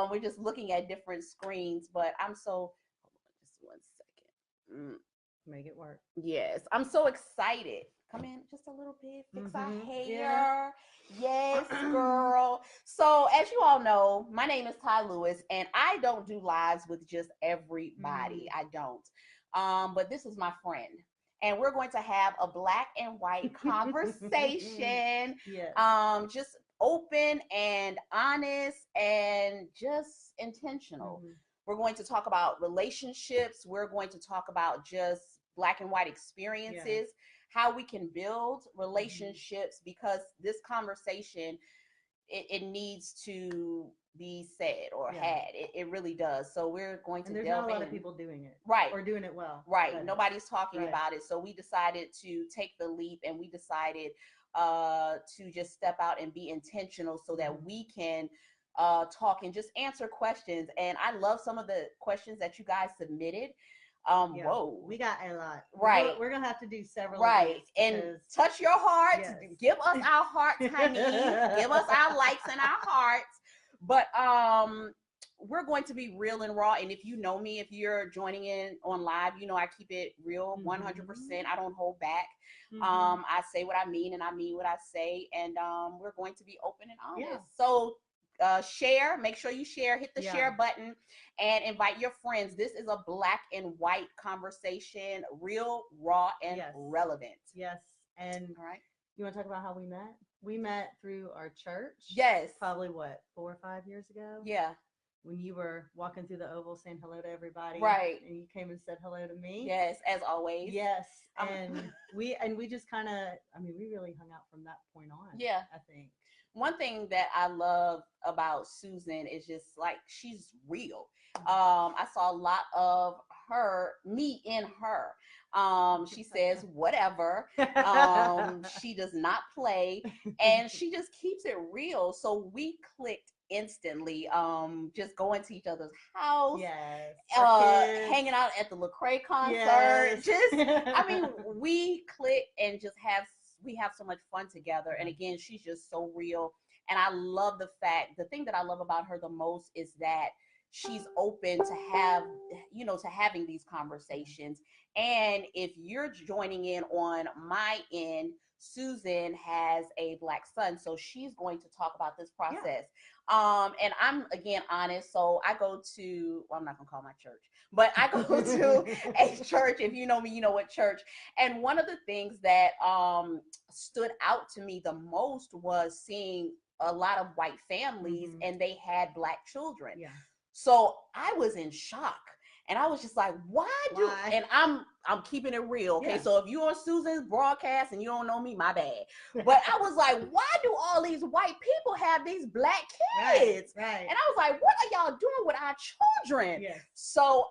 We're just looking at different screens, but I'm so, hold on just 1 second. Make it work. Yes, I'm so excited. Come in just a little bit, fix our Yeah. hair. Yes, girl. So, as you all know, my name is Ty Lewis, and I don't do lives with just everybody. I don't. But this is my friend, and we're going to have a black and white conversation. Yes. Just open and honest and just intentional. We're going to talk about relationships. We're going to talk about just black and white experiences, how we can build relationships, because this conversation, it needs to be said or had. It really does. So we're going to and there's delve not a lot in. of people doing it, Right. or doing it well. Right. Nobody's talking about it. So we decided to take the leap, and we decided to just step out and be intentional so that we can talk and just answer questions. And I love some of the questions that you guys submitted. Whoa, we got a lot. Right. We're gonna have to do several. Right. And touch your hearts. Yes. Give us our hearts, honey. Give us our likes and our hearts. But we're going to be real and raw. And if you know me, if you're joining in on live, you know I keep it real 100%. I don't hold back. I say what I mean, and I mean what I say. And we're going to be open and honest. So share, make sure you share, hit the share button, and invite your friends. This is a black and white conversation, real, raw, and relevant. Yes. And all right, you want to talk about how we met? We met through our church. Yes. Probably what, 4 or 5 years ago? Yeah. When you were walking through the Oval saying hello to everybody. Right. And you came and said hello to me. Yes, as always. Yes. And we just kind of, I mean, we really hung out from that point on. Yeah. I think. One thing that I love about Susan is just like she's real. I saw a lot of me in her. She says whatever. She does not play, and she just keeps it real. So we clicked instantly. Just going to each other's house. Yes. Hanging out at the Lecrae concert. Yes. Just, I mean, we click and just we have so much fun together. And again, she's just so real. And I love the thing that I love about her the most is that she's open to having these conversations. And if you're joining in on my end, Susan has a black son, so she's going to talk about this process. And I'm again honest, so I go to, well, I'm not gonna call my church, but I go to a church. If you know me, you know what church. And one of the things that stood out to me the most was seeing a lot of white families, and they had black children. Yeah. So I was in shock. And I was just like, why? And I'm keeping it real. Okay. Yeah. So if you're on Susan's broadcast and you don't know me, my bad. But I was like, why do all these white people have these black kids? Right. And I was like, what are y'all doing with our children? Yes. So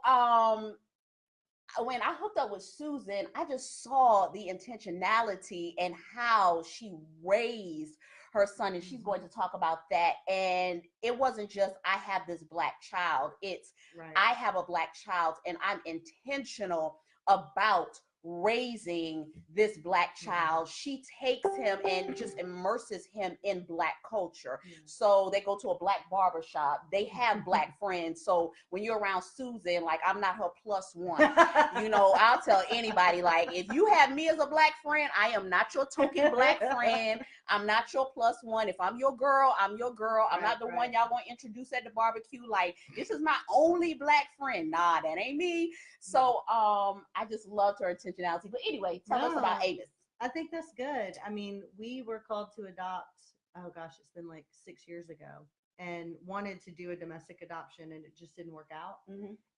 when I hooked up with Susan, I just saw the intentionality and how she raised her son, and she's going to talk about that. And it wasn't just I have this black child, it's I have a black child, and I'm intentional about raising this black child. She takes him and just immerses him in black culture. So they go to a black barber shop, they have black friends. So when you're around Susan, like, I'm not her plus one. I'll tell anybody, like, if you have me as a black friend, I am not your token black friend. I'm not your plus one. If I'm your girl, I'm your girl. I'm not the one y'all want to introduce at the barbecue. Like, this is my only black friend. Nah, that ain't me. So I just loved her intentionality. But anyway, tell us about Amos. I think that's good. I mean, we were called to adopt, oh gosh, it's been like 6 years ago, and wanted to do a domestic adoption, and it just didn't work out.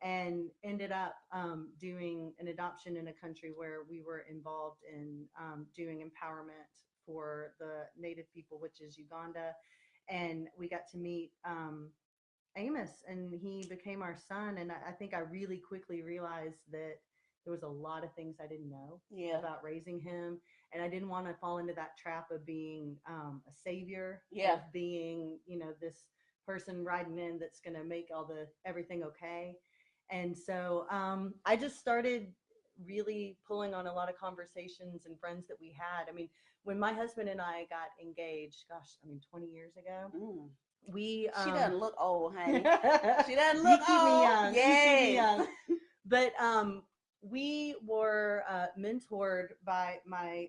And ended up doing an adoption in a country where we were involved in doing empowerment for the native people, which is Uganda. And we got to meet Amos, and he became our son. And I think I really quickly realized that there was a lot of things I didn't know about raising him. And I didn't want to fall into that trap of being a savior, of being, this person riding in that's going to make everything okay. And so I just started really pulling on a lot of conversations and friends that we had. I mean, when my husband and I got engaged, 20 years ago, She doesn't look old, honey. She doesn't You look keep me old. young. You keep me young. But we were mentored by my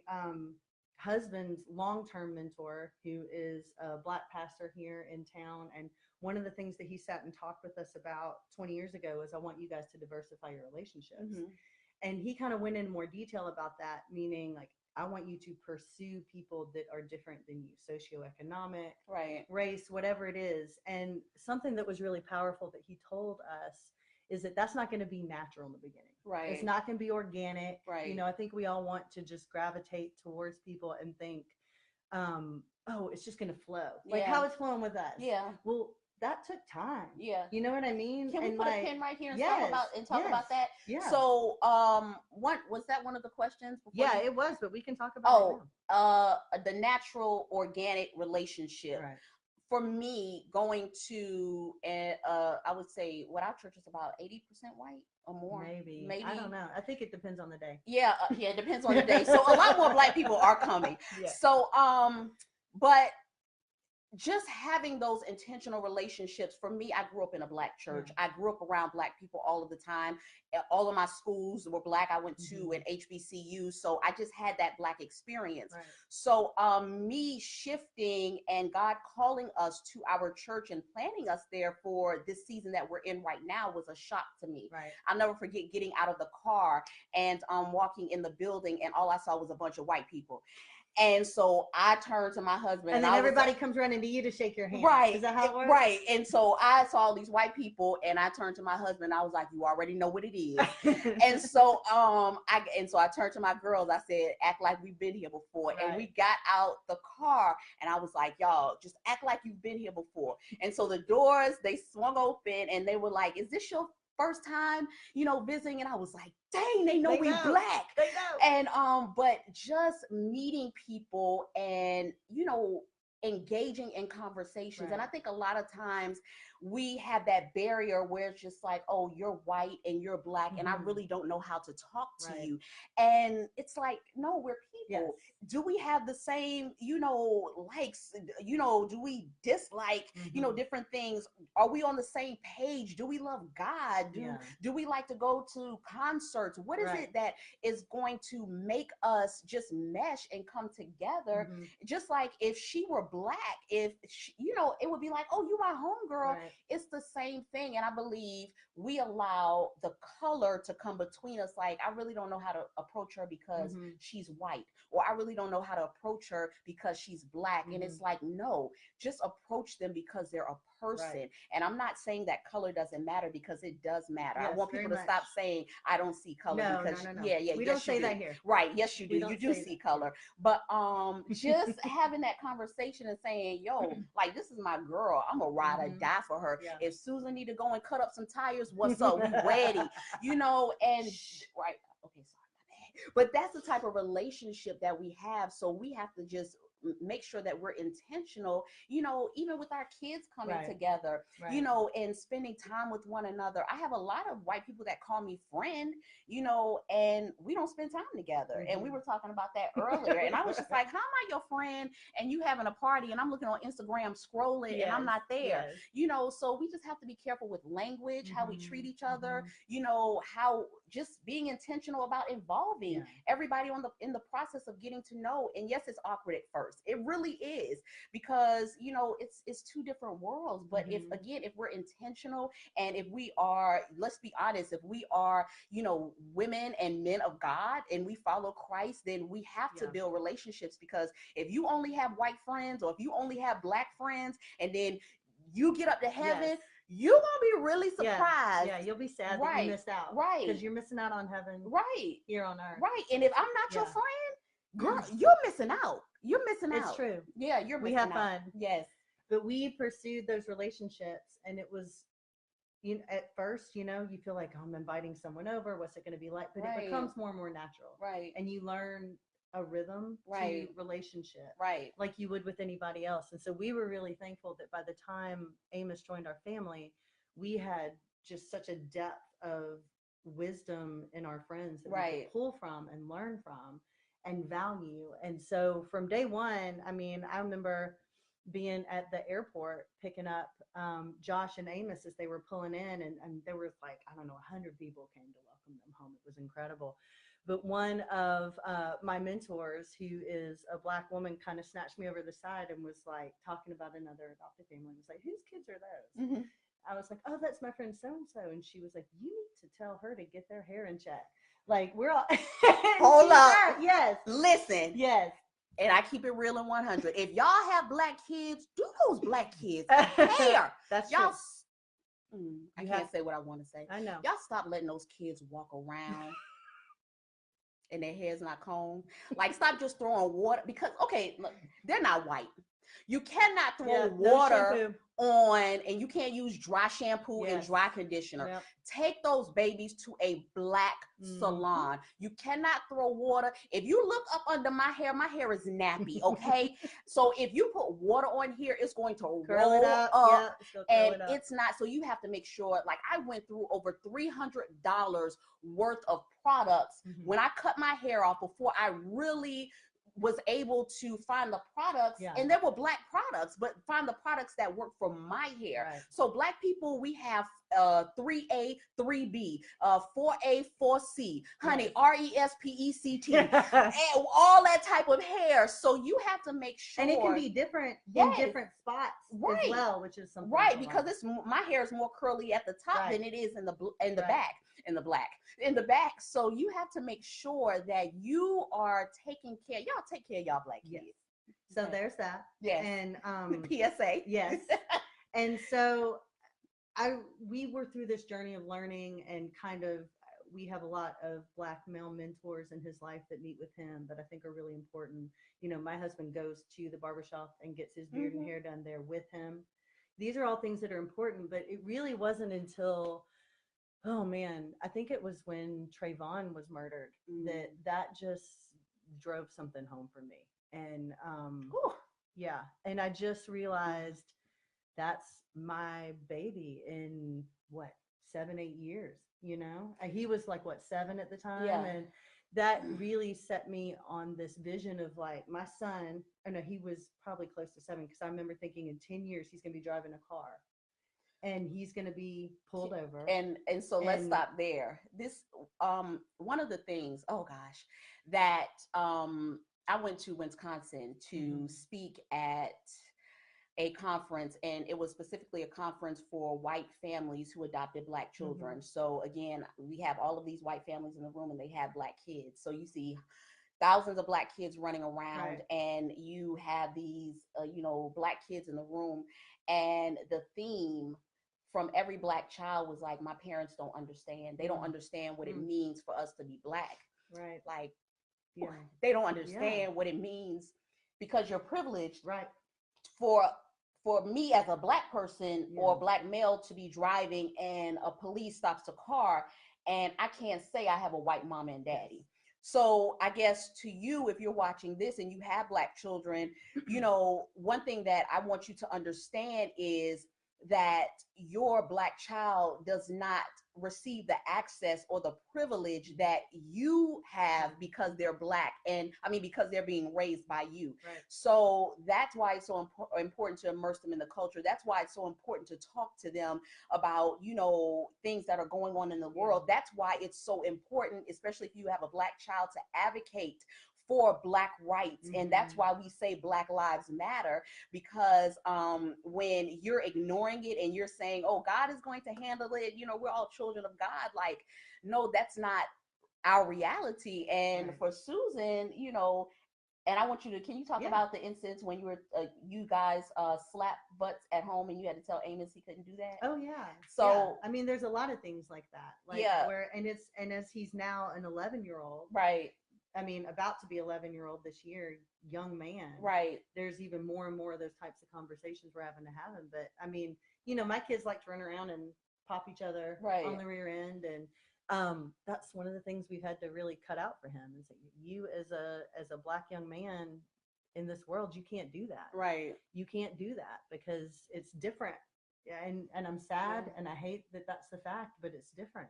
husband's long-term mentor, who is a Black pastor here in town. And one of the things that he sat and talked with us about 20 years ago is, I want you guys to diversify your relationships. Mm-hmm. And he kind of went in more detail about that, meaning like, I want you to pursue people that are different than you, socioeconomic, right, race, whatever it is. And something that was really powerful that he told us is that that's not going to be natural in the beginning. Right. It's not going to be organic. Right. You know, I think we all want to just gravitate towards people and think, oh, it's just going to flow. Like how it's flowing with us. Yeah. Well, that took time. Yeah. You know what I mean? Can we put a pin right here and talk about that? Yeah. So, what was that one of the questions? Yeah, it was, but we can talk about it now. The natural organic relationship. Right. For me, going to I would say what our church is about 80% white or more. Maybe. I don't know. I think it depends on the day. Yeah, it depends on the day. So a lot more Black people are coming. Yeah. So but just having those intentional relationships, for me, I grew up in a Black church. I grew up around Black people all of the time. All of my schools were Black. I went to an HBCU, so I just had that Black experience. Right. So me shifting and God calling us to our church and planting us there for this season that we're in right now was a shock to me. Right. I'll never forget getting out of the car and walking in the building, and all I saw was a bunch of white people. And so I turned to my husband. And then everybody comes running to you to shake your hand. Right. Is that how it works? Right. And so I saw all these white people, and I turned to my husband. I was like, you already know what it is. And so I turned to my girls. I said, act like we've been here before. Right. And we got out the car, and I was like, y'all, just act like you've been here before. And so the doors, they swung open, and they were like, is this your first time, visiting? And I was like, dang, they know we Black. They know. And but just meeting people and engaging in conversations. Right. And I think a lot of times we have that barrier where it's just like, oh, you're white and you're Black, and I really don't know how to talk to you. And it's like, no, we're people. Yes. Do we have the same, likes? Do we dislike, different things? Are we on the same page? Do we love God? Do we like to go to concerts? What is it that is going to make us just mesh and come together? Just like if she were Black, if she, it would be like, oh, you my homegirl. Right. It's the same thing. And I believe we allow the color to come between us. Like, I really don't know how to approach her because she's white, or I really don't know how to approach her because she's Black. And it's like, no, just approach them because they're a person. Right. And I'm not saying that color doesn't matter, because it does matter. Yes, I want people to stop saying I don't see color. No, because no. We don't say that here. Right. Yes, you do. You do see color. But just having that conversation and saying, yo, like, this is my girl. I'm gonna ride or die for her. Yeah. If Susan need to go and cut up some tires, what's up? We ready. And right. Okay, sorry. But that's the type of relationship that we have. So we have to just make sure that we're intentional, even with our kids coming together, and spending time with one another. I have a lot of white people that call me friend, and we don't spend time together. And we were talking about that earlier. And I was just like, how am I your friend and you having a party and I'm looking on Instagram scrolling and I'm not there? So we just have to be careful with language, how we treat each other, how just being intentional about involving everybody in the process of getting to know. And yes, it's awkward at first. It really is, because it's two different worlds. But if we're intentional, and if we are, let's be honest, if we are women and men of God and we follow Christ, then we have to build relationships. Because if you only have white friends, or if you only have Black friends, and then you get up to heaven, you're gonna be really surprised. Yeah, you'll be sad that you missed out. Right. Because you're missing out on heaven. Right. Here on earth. Right. And if I'm not your friend, girl, you're missing out. You're missing out. It's true. Yeah, you're missing out. We have fun. Yes. But we pursued those relationships, and it was, at first, you feel like, oh, I'm inviting someone over. What's it going to be like? But it becomes more and more natural. Right. And you learn a rhythm to relationship. Right. Like you would with anybody else. And so we were really thankful that by the time Amos joined our family, we had just such a depth of wisdom in our friends that we could pull from and learn from and value. And so from day one, I mean, I remember being at the airport picking up Josh and Amos as they were pulling in, and there was like, I don't know, 100 people came to welcome them home. It was incredible. But one of my mentors, who is a Black woman, kind of snatched me over the side and was like talking about another adopted family. Was like, whose kids are those? Mm-hmm. I was like, oh, that's my friend so and so. And she was like, you need to tell her to get their hair in check. Like, we're all hold up. Yes. Listen. Yes. And I keep it real in 100. If y'all have Black kids, do those Black kids hair. That's y'all. I You can't say what I want to say. I know. Y'all stop letting those kids walk around and their hair's not combed. Like, stop just throwing water, because okay, look, they're not white. You cannot throw water on, and you can't use dry shampoo and dry conditioner. Yep. Take those babies to a Black salon. You cannot throw water. If you look up under my hair is nappy, okay? So if you put water on here, it's going to curl roll it up, and it's not. So you have to make sure, like, I went through over $300 worth of products when I cut my hair off before I really was able to find the products, and there were Black products, but find the products that work for my hair. Right. So Black people, we have 3A, 3B, 4A, 4C, honey, RESPECT, and all that type of hair. So you have to make sure, and it can be different in different spots as well, which is something because it's my hair is more curly at the top than it is in the back. In the back. So you have to make sure that you are taking care. Y'all take care of y'all Black kids. So there's that. Yes. And PSA. Yes. And so we were through this journey of learning, and kind of we have a lot of Black male mentors in his life that meet with him that I think are really important. You know, my husband goes to the barbershop and gets his beard and hair done there with him. These are all things that are important, but it really wasn't until, oh man, I think it was when Trayvon was murdered that just drove something home for me. And and I just realized that's my baby in 7-8 years, you know. And he was like 7 at the time, and that really set me on this vision of like my son. I know he was probably close to 7, because I remember thinking in 10 years he's gonna be driving a car and he's going to be pulled over. And so let's stop there. This one of the things, that I went to Wisconsin to speak at a conference, and it was specifically a conference for white families who adopted Black children. So again, we have all of these white families in the room, and they have Black kids. So you see thousands of Black kids running around, and you have these Black kids in the room, and the theme from every Black child was like, my parents don't understand. They don't understand what it means for us to be Black. Right. Like, they don't understand what it means, because you're privileged. Right. For me as a Black person or a Black male to be driving and a police stops a car, and I can't say I have a white mama and daddy. So I guess to you, if you're watching this and you have Black children, one thing that I want you to understand is that your Black child does not receive the access or the privilege that you have because they're Black, and I mean because they're being raised by you. Right. So that's why it's so important to immerse them in the culture. That's why it's so important to talk to them about things that are going on in the world. That's why it's so important, especially if you have a Black child, to advocate for Black rights. And that's why we say Black Lives Matter, because when you're ignoring it and you're saying, oh, God is going to handle it, we're all children of God, like, no, that's not our reality. And for Susan, and I want you to, can you talk about the instance when you guys slapped butts at home and you had to tell Amos he couldn't do that? Oh yeah. So I mean, there's a lot of things like that. Like and as he's now an 11-year-old. Right. I mean, about to be 11-year-old this year, young man. Right. There's even more and more of those types of conversations we're having to have him. But I mean, my kids like to run around and pop each other on the rear end, and that's one of the things we've had to really cut out for him. Is that you as a Black young man in this world, you can't do that. Right. You can't do that because it's different. And I'm sad and I hate that that's the fact, but it's different,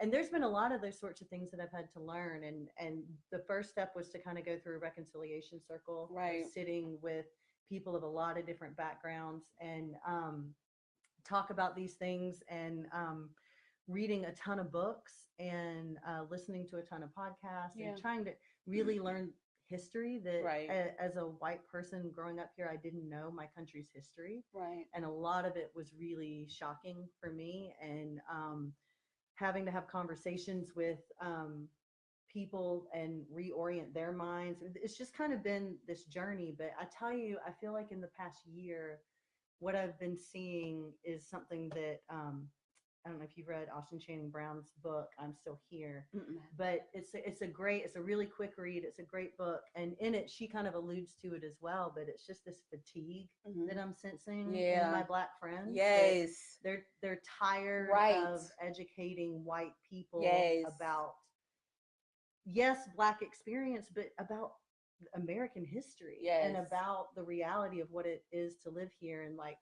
And there's been a lot of those sorts of things that I've had to learn. And the first step was to kind of go through a reconciliation circle, right, sitting with people of a lot of different backgrounds, and talk about these things, and reading a ton of books, and listening to a ton of podcasts, and trying to really learn history that as a white person growing up here, I didn't know my country's history. And a lot of it was really shocking for me. And having to have conversations with people and reorient their minds. It's just kind of been this journey. But I tell you, I feel like in the past year, what I've been seeing is something that I don't know if you've read Austin Channing Brown's book, I'm Still Here, but it's a really quick read. It's a great book. And in it, she kind of alludes to it as well, but it's just this fatigue that I'm sensing in my Black friends. Yes. They're tired of educating white people about, Black experience, but about American history and about the reality of what it is to live here. And like,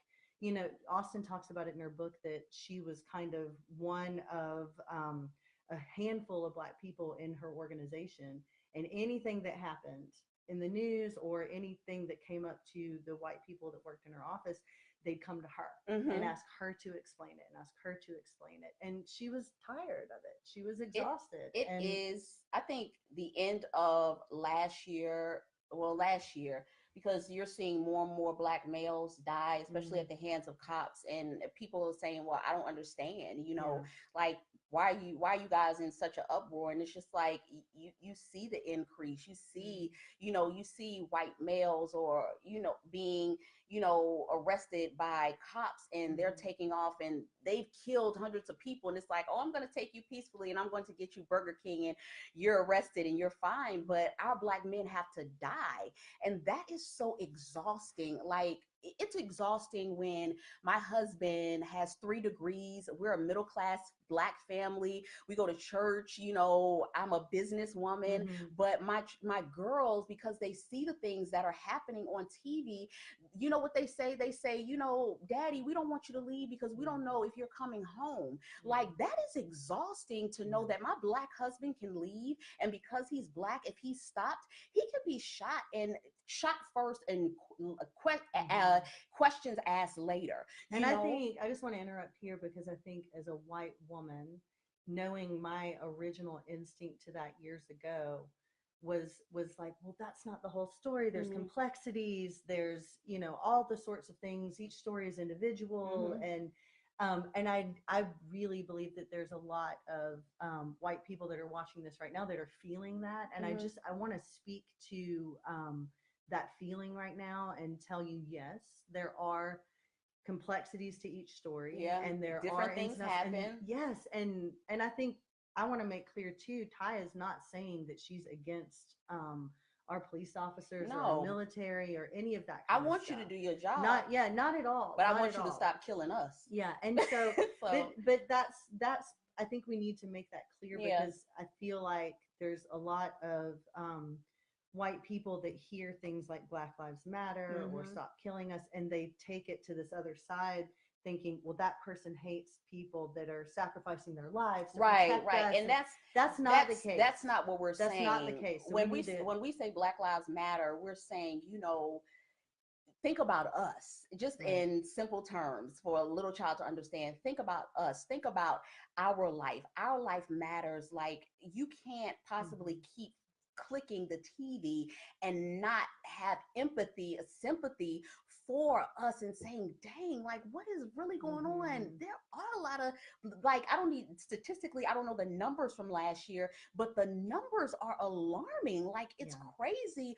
Austin talks about it in her book that she was kind of one of a handful of Black people in her organization, and anything that happened in the news or anything that came up to the white people that worked in her office, they'd come to her and ask her to explain it. And she was tired of it. She was exhausted. It is, I think, the end of last year, because you're seeing more and more Black males die, especially at the hands of cops, and people are saying, well, I don't understand, like, why are you guys in such an uproar? And it's just like, you see the increase, you see white males or, being, arrested by cops, and they're taking off, and they've killed hundreds of people. And it's like, oh, I'm going to take you peacefully, and I'm going to get you Burger King, and you're arrested and you're fine. But our Black men have to die. And that is so exhausting. Like, it's exhausting when my husband has 3 degrees. We're a middle-class Black family. We go to church, I'm a businesswoman, but my girls, because they see the things that are happening on TV, you know what they say? They say, Daddy, we don't want you to leave because we don't know if you're coming home. Like, that is exhausting to know that my Black husband can leave, and because he's Black, if he stopped, he could be shot first and questions asked later. And I think, I just want to interrupt here, because I think as a white woman, knowing my original instinct to that years ago was like, well, that's not the whole story. There's complexities. There's, all the sorts of things. Each story is individual. And I really believe that there's a lot of white people that are watching this right now that are feeling that. And I want to speak to that feeling right now and tell you, yes, there are complexities to each story, and there different things happen. And I think I want to make clear too, Ty is not saying that she's against our police officers or our military or any of that kind I want of stuff. you to do your job. Not at all. But I want you to stop killing us. Yeah, and so, but that's I think we need to make that clear, because I feel like there's a lot of white people that hear things like Black Lives Matter or Stop Killing Us, and they take it to this other side, thinking, well, that person hates people that are sacrificing their lives to protect us. And that's not the case. That's not what we're saying. That's not the case. So when we say Black Lives Matter, we're saying, think about us, just in simple terms for a little child to understand. Think about us. Think about our life. Our life matters. Like, you can't possibly keep clicking the TV and not have empathy, sympathy for us, and saying, dang, like, what is really going on? There are a lot of, like, I don't know the numbers from last year, but the numbers are alarming. Like, it's crazy,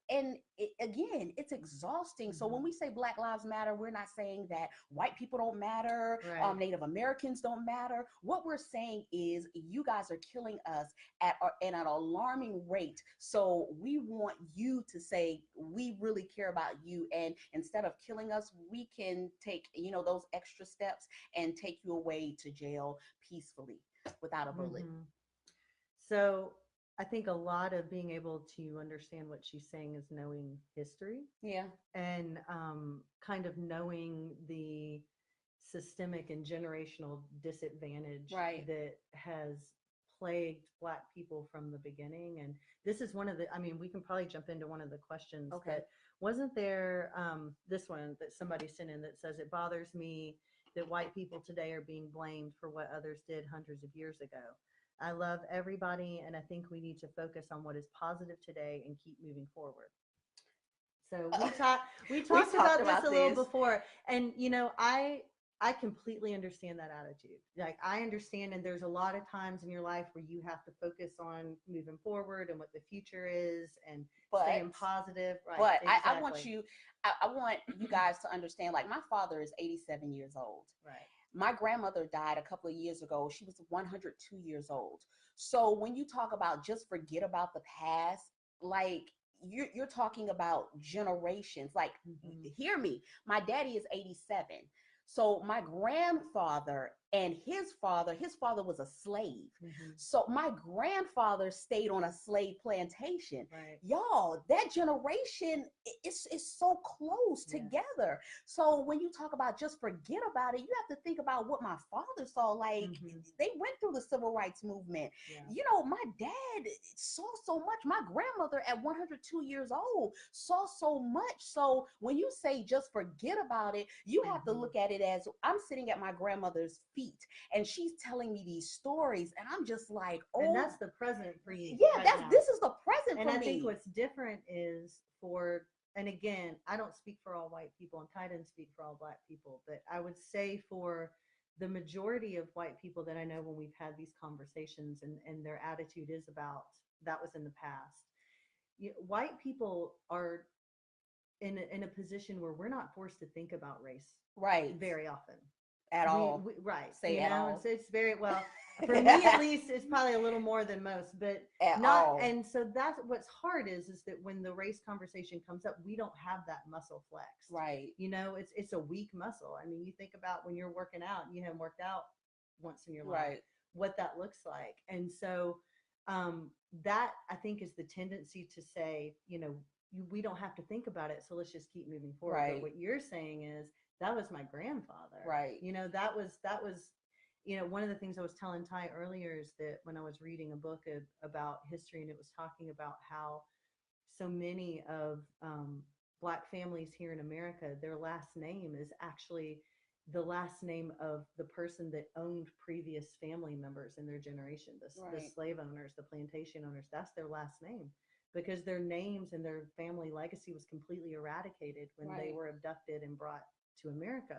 and again, it's exhausting. So when we say Black Lives Matter, we're not saying that white people don't matter, Native Americans don't matter. What we're saying is, you guys are killing us at an alarming rate. So we want you to say, we really care about you, and instead of killing us, we can take, those extra steps and take you away to jail peacefully without a bullet. So I think a lot of being able to understand what she's saying is knowing history. And kind of knowing the systemic and generational disadvantage that has plagued Black people from the beginning. And this is one of the, we can probably jump into one of the questions that Wasn't there this one that somebody sent in that says, it bothers me that white people today are being blamed for what others did hundreds of years ago. I love everybody, and I think we need to focus on what is positive today and keep moving forward. So we talked about this a little before, and I completely understand that attitude. Like, I understand, and there's a lot of times in your life where you have to focus on moving forward and what the future is and staying positive. Right. But exactly. I want you guys to understand, like, my father is 87 years old. Right. My grandmother died a couple of years ago. She was 102 years old. So when you talk about just forget about the past, like, you're talking about generations. Like, hear me. My daddy is 87. So my grandfather and his father was a slave. So my grandfather stayed on a slave plantation. Right. Y'all, that generation is so close together. So when you talk about just forget about it, you have to think about what my father saw. Like, they went through the civil rights movement. My dad saw so much. My grandmother at 102 years old saw so much. So when you say just forget about it, you have to look at it as, I'm sitting at my grandmother's feet and she's telling me these stories, and I'm just like, oh, and that's the present for you. Yeah, this is the present and for I me. think what's different is and again, I don't speak for all white people, and Ty didn't speak for all black people, but I would say for the majority of white people that I know, when we've had these conversations and their attitude is about, that was in the past. White people are in a position where we're not forced to think about race very often. At all. Right. Say at all. It's very, well, for me at least, it's probably a little more than most, but at all. And so that's what's hard is that when the race conversation comes up, we don't have that muscle flex. Right. It's a weak muscle. I mean, you think about when you're working out and you haven't worked out once in your life, right, what that looks like. And so that, I think, is the tendency to say, we don't have to think about it, so let's just keep moving forward. Right. But what you're saying is, that was my grandfather. Right. That was one of the things I was telling Ty earlier is that when I was reading a book about history, and it was talking about how so many of Black families here in America, their last name is actually the last name of the person that owned previous family members in their generation, the slave owners, the plantation owners. That's their last name, because their names and their family legacy was completely eradicated when they were abducted and brought to America.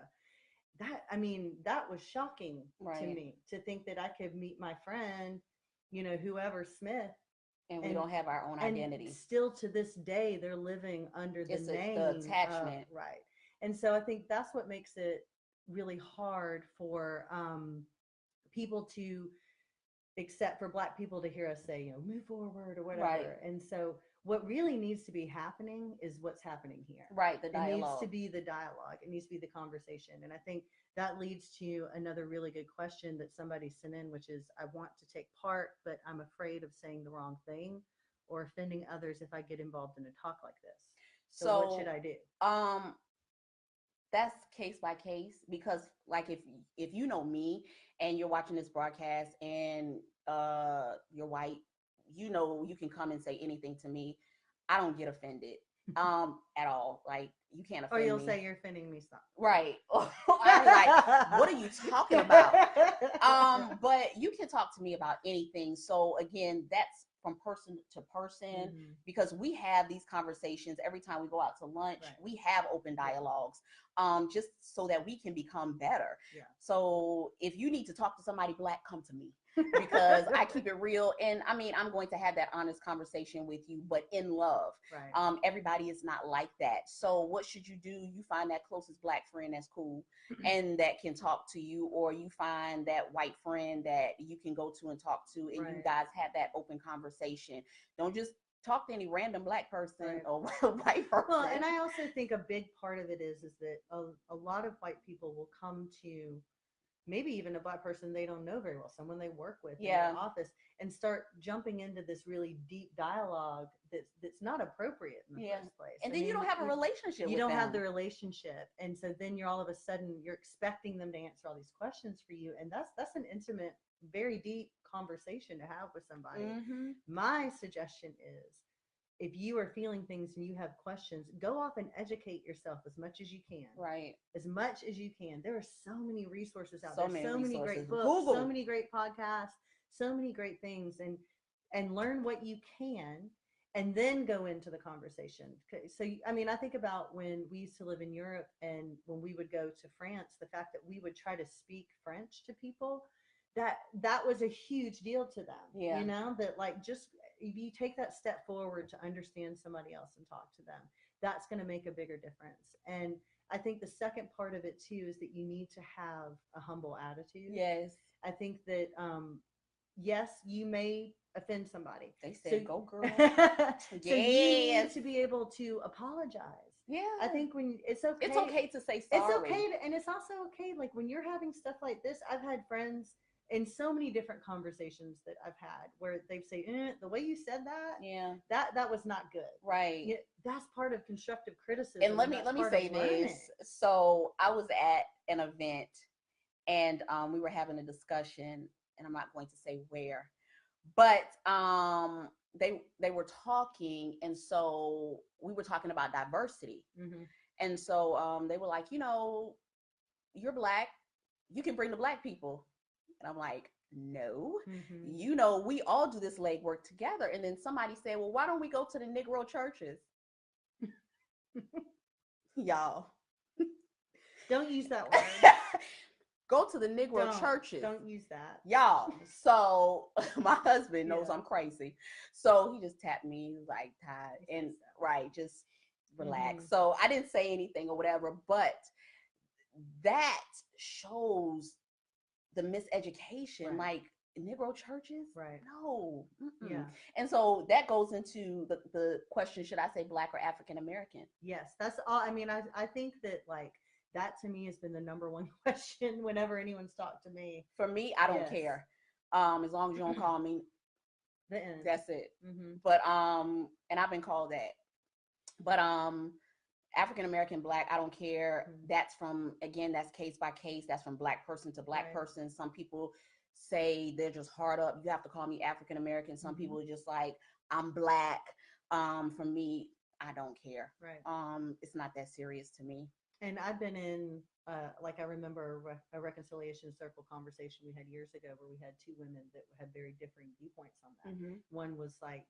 That was shocking to me, to think that I could meet my friend, whoever Smith, and we don't have our own identity. Still to this day, they're living under the name, the attachment. Right. And so I think that's what makes it really hard for people to accept, for Black people to hear us say, move forward or whatever. Right. And so what really needs to be happening is what's happening here. Right, the dialogue. It needs to be the dialogue. It needs to be the conversation. And I think that leads to another really good question that somebody sent in, which is, I want to take part, but I'm afraid of saying the wrong thing or offending others if I get involved in a talk like this. So what should I do? That's case by case, because like if you know me and you're watching this broadcast and you're white, you can come and say anything to me. I don't get offended at all. Like, you can't offend me. Or you'll say you're offending me, stop. Right. I'm like, what are you talking about? But you can talk to me about anything. So again, that's from person to person, because we have these conversations every time we go out to lunch. Right. We have open dialogues, just so that we can become better. Yeah. So if you need to talk to somebody Black, come to me, because I keep it real. And I'm going to have that honest conversation with you, but in love. Right. Everybody is not like that. So what should you do? You find that closest Black friend that's cool and that can talk to you, or you find that white friend that you can go to and talk to, and you guys have that open conversation. Don't just talk to any random Black person or white person. Well, and I also think a big part of it is that a lot of white people will come to maybe even a Black person they don't know very well, someone they work with in their office, and start jumping into this really deep dialogue that's not appropriate in the first place. And then you don't have a relationship with them. You don't have the relationship. And so then you're all of a sudden, you're expecting them to answer all these questions for you. And that's an intimate, very deep conversation to have with somebody. My suggestion is, if you are feeling things and you have questions, go off and educate yourself as much as you can. Right. As much as you can. There are so many resources out So there, many so many resources. great books, Google. so many great podcasts, so many great things, and learn what you can, and then go into the conversation. So, I mean, I think about when we used to live in Europe, and when we would go to France, the fact that we would try to speak French to people, that was a huge deal to them. Yeah. You know, that like, just if you take that step forward to understand somebody else and talk to them, that's going to make a bigger difference. And I think the second part of it too is that you need to have a humble attitude. Yes. I think that yes, you may offend somebody. They said, "Go girl." So you need to be able to apologize. Yeah. I think when it's okay. It's okay to say sorry. It's okay, and it's also okay. Like when you're having stuff like this, I've had friends in so many different conversations that I've had where they say, the way you said that, yeah, that was not good. Right. Yeah, that's part of constructive criticism. And let me say this. So I was at an event, and we were having a discussion, and I'm not going to say where, but they were talking, and so we were talking about diversity. Mm-hmm. And so they were like, you're Black, you can bring the Black people. And I'm like, no, we all do this legwork together. And then somebody said, well, why don't we go to the Negro churches? Y'all. Don't use that word. Go to the Negro churches. Don't use that. Y'all. So my husband knows I'm crazy. So he just tapped me. He was like, Todd, and right, just relax. So I didn't say anything or whatever, but that shows the miseducation. Right. Like, Negro churches? Right. No. Mm-mm. Yeah. And so that goes into the question, should I say Black or African American? Yes. That's all. I mean, I think that, like, that to me has been the number one question whenever anyone's talked to me. For me, I don't care. As long as you don't call me, that's it. But and I've been called that. But African American, Black, I don't care. That's that's case by case. That's from Black person to Black person. Some people say they're just hard up. You have to call me African American. Some people are just like, I'm Black. For me, I don't care. Right. It's not that serious to me. And I've been in, I remember a reconciliation circle conversation we had years ago where we had two women that had very differing viewpoints on that. One was like,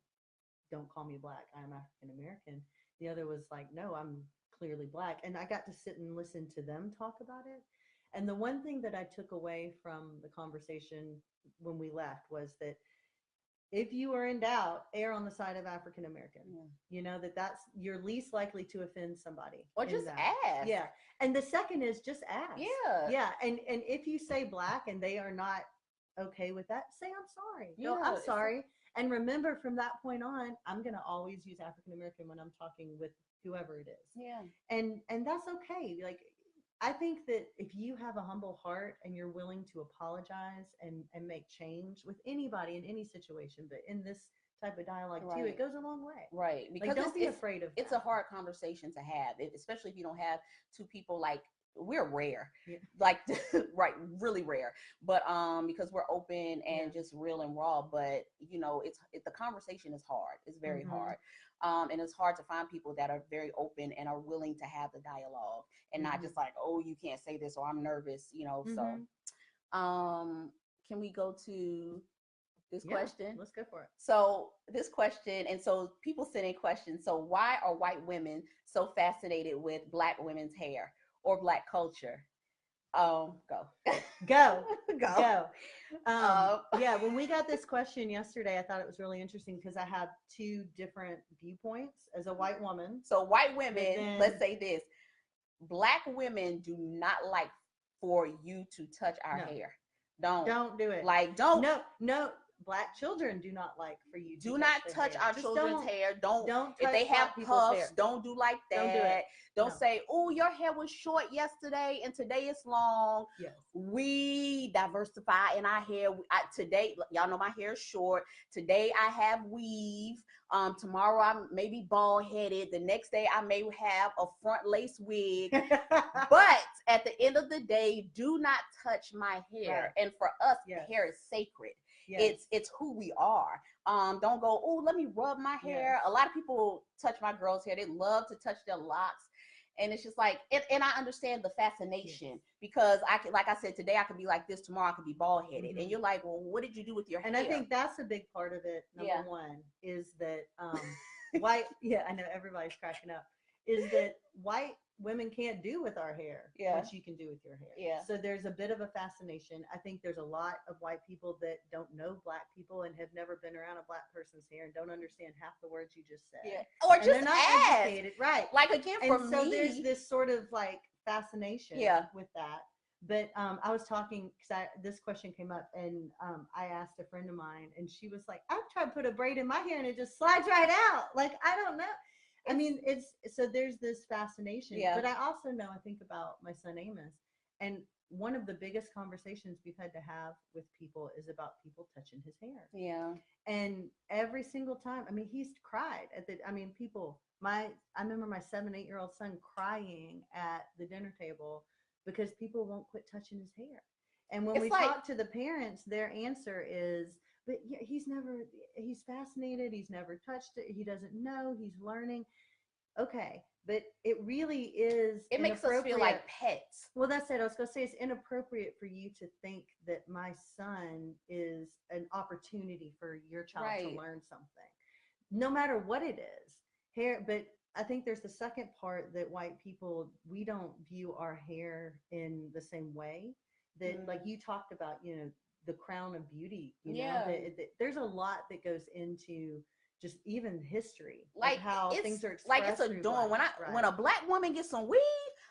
don't call me Black, I'm African American. The other was like, no, I'm clearly Black. And I got to sit and listen to them talk about it. And the one thing that I took away from the conversation when we left was that if you are in doubt, err on the side of African American. You know, that's you're least likely to offend somebody. Or just ask. Yeah. And the second is just ask. Yeah. Yeah. And if you say Black and they are not okay with that, say I'm sorry. Yeah, no, I'm sorry. And remember, from that point on, I'm going to always use African American when I'm talking with whoever it is. Yeah. And that's okay. Like, I think that if you have a humble heart and you're willing to apologize and make change with anybody in any situation, but in this type of dialogue too, it goes a long way. Right. Because don't be afraid of that. It's a hard conversation to have, especially if you don't have two people like, we're rare, like, right, really rare, but because we're open and just real and raw, but the conversation is hard. It's very hard. And it's hard to find people that are very open and are willing to have the dialogue and not just like, oh, you can't say this, or I'm nervous, so can we go to this question? Let's go for it. So this question, and so people send in questions. So why are white women so fascinated with Black women's hair or Black culture? Go. Yeah, when we got this question yesterday, I thought it was really interesting because I had two different viewpoints as a white woman. So white women, let's say this, Black women do not like for you to touch our hair. Don't do it. Like, don't. No. Black children do not like for you to do not touch our children's hair. Don't if they have puffs, don't do like that. Don't do it. Don't say, oh, your hair was short yesterday and today it's long. Yes. We diversify in our hair. Today, y'all know my hair is short. Today I have weave. Tomorrow I may be bald headed. The next day I may have a front lace wig. But at the end of the day, do not touch my hair. Right. And for us, the hair is sacred. Yes. It's who we are. Don't go, oh, let me rub my hair. Yes. A lot of people touch my girls' hair. They love to touch their locks. And it's just like, and I understand the fascination, Yes. because I can, like I said, today I could be like this, tomorrow I could be bald headed, and Mhm. you're like, well, what did you do with your And hair? I think that's a big part of it. Number Yeah. one is that white, yeah, I know everybody's cracking up, is that white women can't do with our hair Yeah. what you can do with your hair. Yeah. So there's a bit of a fascination. I think there's a lot of white people that don't know black people and have never been around a black person's hair and don't understand half the words you just said. Yeah. Or And just they're not ask. educated, right? Like, again, for And so me, there's this sort of like fascination Yeah. with that. But I was talking because this question came up, and I asked a friend of mine, and she was like, "I've tried to put a braid in my hair, and it just slides right out. Like, I don't know." I mean, it's so there's this fascination. Yeah. But I also know, I think about my son Amos, and one of the biggest conversations we've had to have with people is about people touching his hair. Yeah. And every single time, I mean, he's cried at the, I mean, people, I remember my 7, 8-year-old son crying at the dinner table because people won't quit touching his hair. And when we talk to the parents, their answer is, but yeah, he's fascinated. He's never touched it. He doesn't know. He's learning. Okay. But it really is. It makes us feel like pets. Well, that's it. I was going to say it's inappropriate for you to think that my son is an opportunity for your child to learn something, no matter what it is. Hair, but I think there's the second part that white people, we don't view our hair in the same way. That, like you talked about, the crown of beauty. There's a lot that goes into just even history, like how things are expressed. Like, it's adorned. When a black woman gets some weave,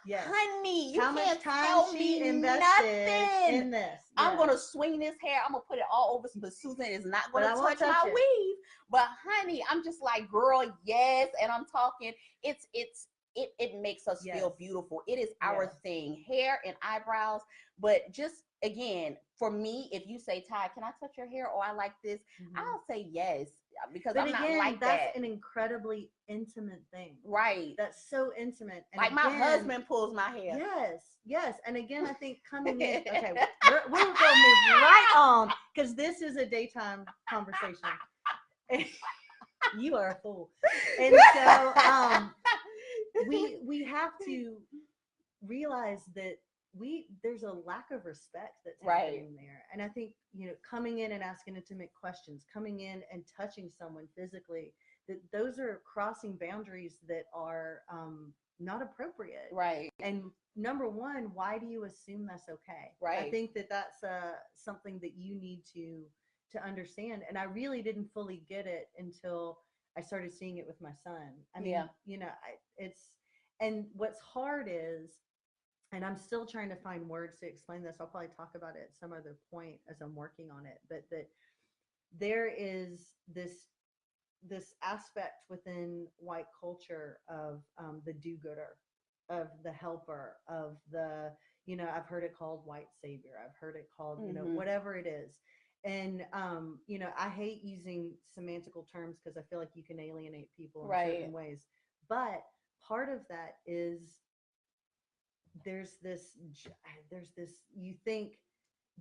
yes, honey, you can't tell me nothing in this. Yes. I'm gonna swing this hair. I'm gonna put it all over. But Susan is not gonna touch my weave. But honey, I'm just like, girl, yes. And I'm talking. It makes us feel beautiful. It is our thing, hair and eyebrows. But just again, for me, if you say, Ty, can I touch your hair? Or I like this, I'll say yes, because I'm not like that. That's an incredibly intimate thing. Right. That's so intimate. And like, my husband pulls my hair. Yes, yes. And again, I think coming in, okay, we're going to move right on, because this is a daytime conversation. You are a fool. And so we have to realize that there's a lack of respect that's happening there. And I think, coming in and asking intimate questions, coming in and touching someone physically, that those are crossing boundaries that are not appropriate. Right. And number one, why do you assume that's okay? Right. I think that's something that you need to understand. And I really didn't fully get it until I started seeing it with my son. I mean, and what's hard is, and I'm still trying to find words to explain this. I'll probably talk about it at some other point as I'm working on it. But that there is this aspect within white culture of the do-gooder, of the helper, of the, I've heard it called white savior. I've heard it called, whatever it is. And, I hate using semantical terms because I feel like you can alienate people in certain ways. But part of that is there's this, you think,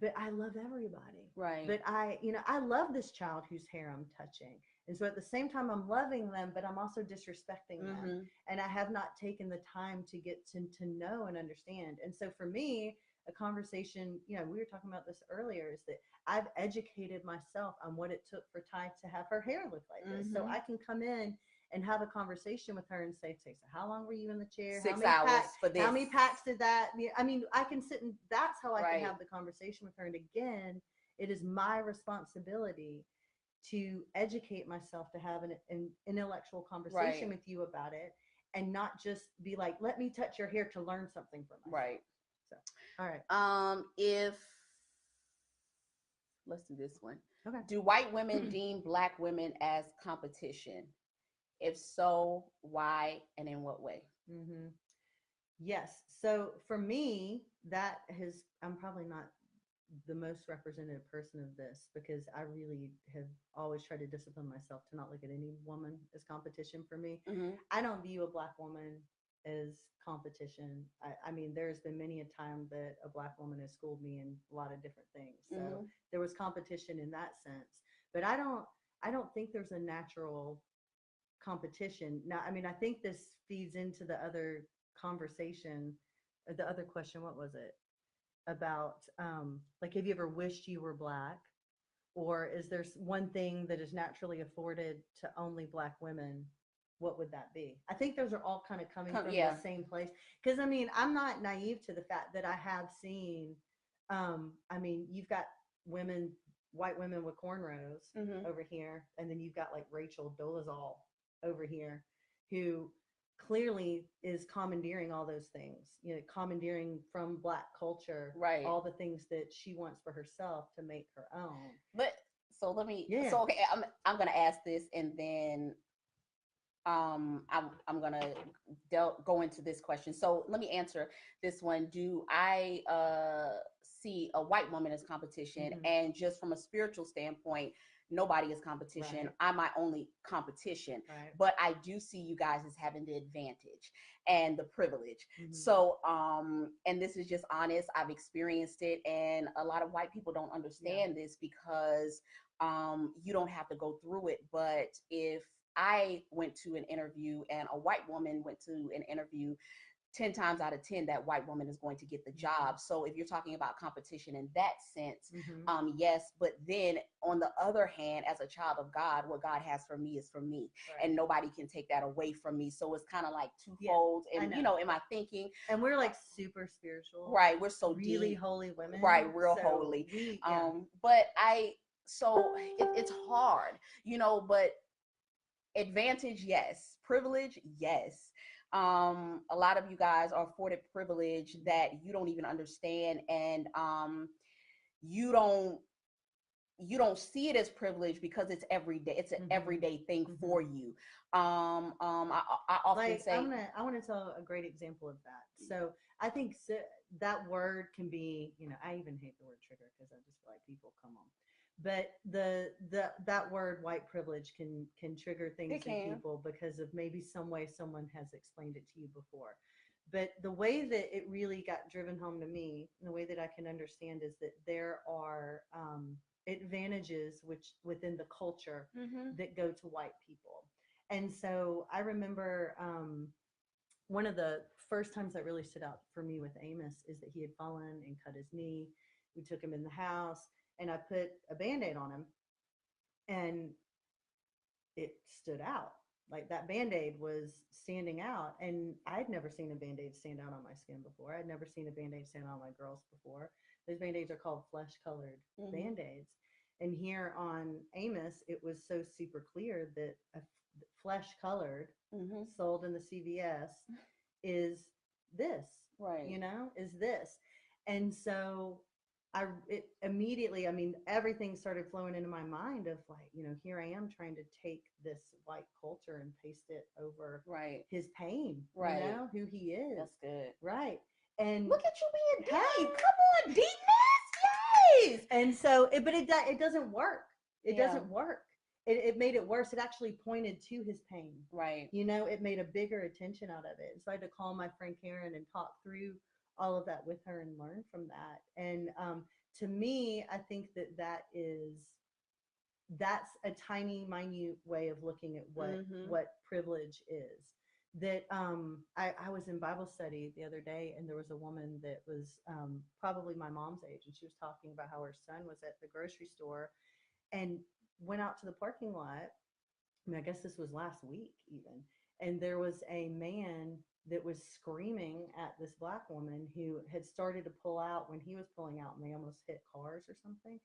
but I love everybody. Right. But I love this child whose hair I'm touching. And so at the same time, I'm loving them, but I'm also disrespecting them. And I have not taken the time to get to know and understand. And so for me, a conversation, we were talking about this earlier, is that I've educated myself on what it took for Ty to have her hair look like this. So I can come in and have a conversation with her and say, so how long were you in the chair? 6 hours for this. How many packs did that? I mean, I can sit and that's how I can have the conversation with her. And again, it is my responsibility to educate myself, to have an intellectual conversation with you about it, and not just be like, let me touch your hair to learn something from myself. Right. So, all right. Let's do this one. Okay. Do white women deem black women as competition? If so, why and in what way? Yes. So for me, I'm probably not the most representative person of this, because I really have always tried to discipline myself to not look at any woman as competition for me. I don't view a black woman as competition. I mean, there's been many a time that a Black woman has schooled me in a lot of different things. So there was competition in that sense. But I don't think there's a natural competition. Now, I mean, I think this feeds into the other conversation, the other question. What was it about? Like, have you ever wished you were Black? Or is there one thing that is naturally afforded to only Black women? What would that be? I think those are all kind of coming from the same place. Because, I mean, I'm not naive to the fact that I have seen, I mean, you've got women, white women with cornrows over here, and then you've got like Rachel Dolezal over here, who clearly is commandeering all those things, you know, commandeering from Black culture, right, all the things that she wants for herself to make her own. But so let me, so okay, I'm gonna ask this, and then I'm gonna go into this question. So let me answer this one. Do I see a white woman as competition? And just from a spiritual standpoint, nobody is competition. Right. I'm my only competition. Right. But I do see you guys as having the advantage and the privilege. So and this is just honest, I've experienced it, and a lot of white people don't understand this because you don't have to go through it. But if I went to an interview and a white woman went to an interview, 10 times out of 10, that white woman is going to get the job. So if you're talking about competition in that sense, yes. But then on the other hand, as a child of God, what God has for me is for me. Right. And nobody can take that away from me. So it's kind of like twofold. And, you know, in my thinking. And we're like super spiritual. Right. We're so really deep. Holy women. Right. Real holy. But so it's hard, you know, but advantage, yes. Privilege, yes. A lot of you guys are afforded privilege that you don't even understand, and you don't see it as privilege because it's everyday. It's an everyday thing for you. I often say, I want to tell a great example of that. So I think that word can be, you know, I even hate the word trigger because I just feel like people come on. But that word white privilege can trigger things in people because of maybe some way someone has explained it to you before. But the way that it really got driven home to me, and the way that I can understand, is that there are advantages within the culture that go to white people. And so I remember one of the first times that really stood out for me with Amos is that he had fallen and cut his knee. We took him in the house, and I put a Band-Aid on him, and it stood out. Like, that Band-Aid was standing out, and I'd never seen a Band-Aid stand out on my skin before. I'd never seen a Band-Aid stand out on my girls before. Those Band-Aids are called flesh-colored Band-Aids. And here on Amos, it was so super clear that a flesh-colored sold in the CVS is this, right? You know, is this. And so immediately, I mean, everything started flowing into my mind of like, you know, here I am trying to take this white culture and paste it over his pain, you know, who he is. That's good. Right. And look at you being deep. Come on, deepness. Yes. And so, but it doesn't work. It doesn't work. It made it worse. It actually pointed to his pain. Right. You know, it made a bigger attention out of it. And so I had to call my friend Karen and talk through all of that with her and learn from that. And to me, I think that's a tiny, minute way of looking at what privilege is. That I was in Bible study the other day, and there was a woman that was probably my mom's age, and she was talking about how her son was at the grocery store and went out to the parking lot. I mean, I guess this was last week even, and there was a man that was screaming at this Black woman who had started to pull out when he was pulling out, and they almost hit cars or something.